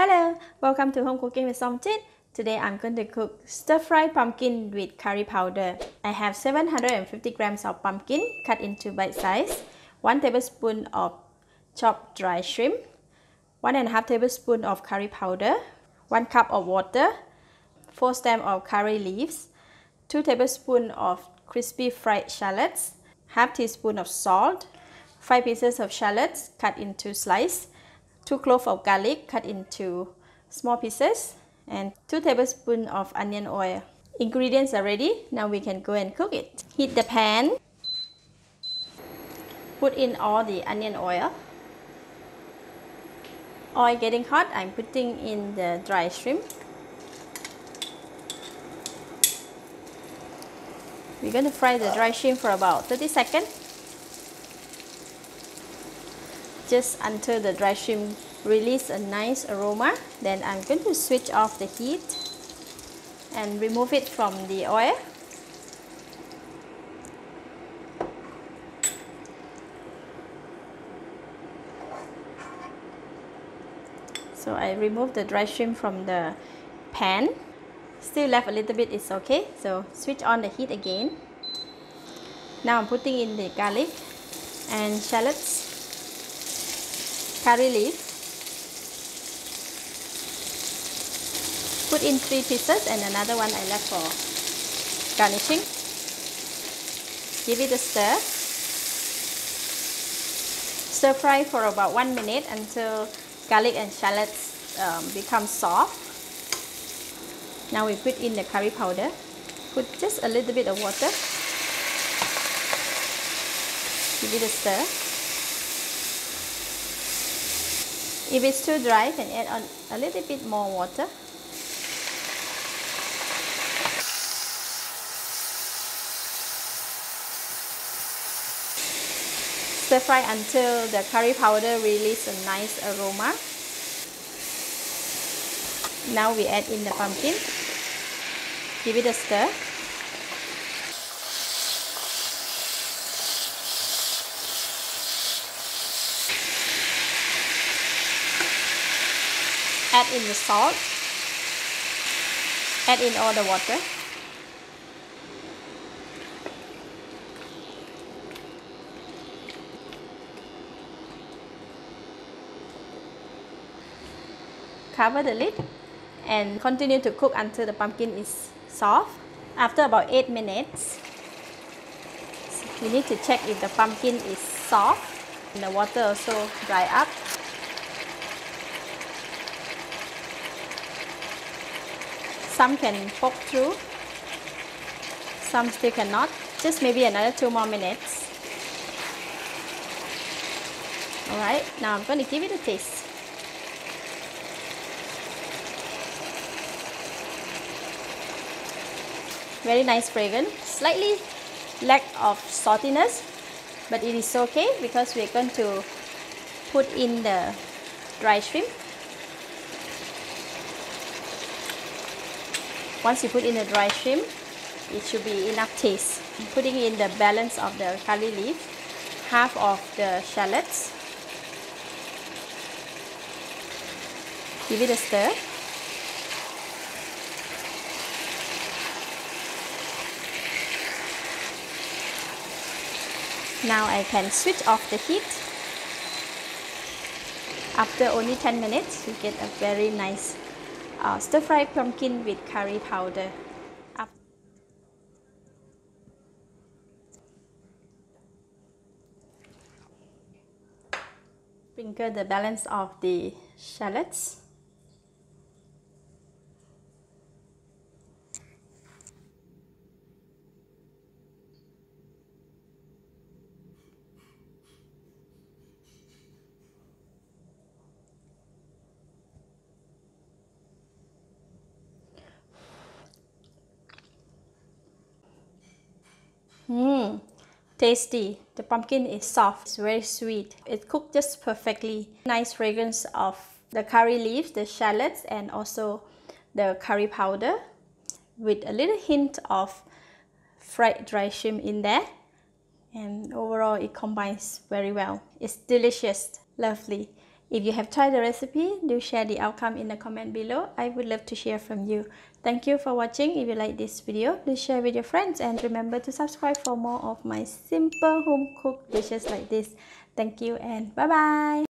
Hello, welcome to Home Cooking with Somjit. Today I'm going to cook stir-fried pumpkin with curry powder. I have 750 grams of pumpkin cut into bite size, 1 tablespoon of chopped dry shrimp, 1.5 tablespoon of curry powder, 1 cup of water, 4 stems of curry leaves, 2 tablespoons of crispy fried shallots, half teaspoon of salt, 5 pieces of shallots cut into slices, 2 cloves of garlic cut into small pieces, and 2 tablespoons of onion oil. Ingredients are ready. Now we can go and cook it. Heat the pan. Put in all the onion oil. Oil getting hot, I'm putting in the dry shrimp. We're going to fry the dry shrimp for about 30 seconds. Just until the dry shrimp release a nice aroma, then I'm going to switch off the heat and remove it from the oil. So I remove the dry shrimp from the pan. Still left a little bit, it's okay. So switch on the heat again. Now I'm putting in the garlic and shallots, curry leaf. Put in 3 pieces and another one I left for garnishing. Give it a stir. Stir fry for about 1 minute until garlic and shallots become soft. Now we put in the curry powder. Put just a little bit of water. Give it a stir. If it's too dry, you can add on a little bit more water. Stir fry until the curry powder releases a nice aroma. Now we add in the pumpkin. Give it a stir. Add in the salt. Add in all the water. Cover the lid and continue to cook until the pumpkin is soft. After about 8 minutes, you need to check if the pumpkin is soft and the water also dry up. Some can poke through, some still cannot. Just maybe another 2 more minutes. Alright, now I'm going to give it a taste. Very nice fragrance, slightly lack of saltiness, but it is okay because we're going to put in the dry shrimp. Once you put in the dry shrimp, it should be enough taste. I'm putting in the balance of the curry leaf, half of the shallots. Give it a stir. Now I can switch off the heat. After only 10 minutes, you get a very nice stir-fried pumpkin with curry powder. Sprinkle the balance of the shallots. Tasty. The pumpkin is soft, it's very sweet. It cooked just perfectly. Nice fragrance of the curry leaves, the shallots, and also the curry powder with a little hint of fried dry shrimp in there. And overall, it combines very well. It's delicious, lovely. If you have tried the recipe, do share the outcome in the comment below. I would love to hear from you. Thank you for watching. If you like this video, please share with your friends and remember to subscribe for more of my simple home cooked dishes like this. Thank you and bye bye.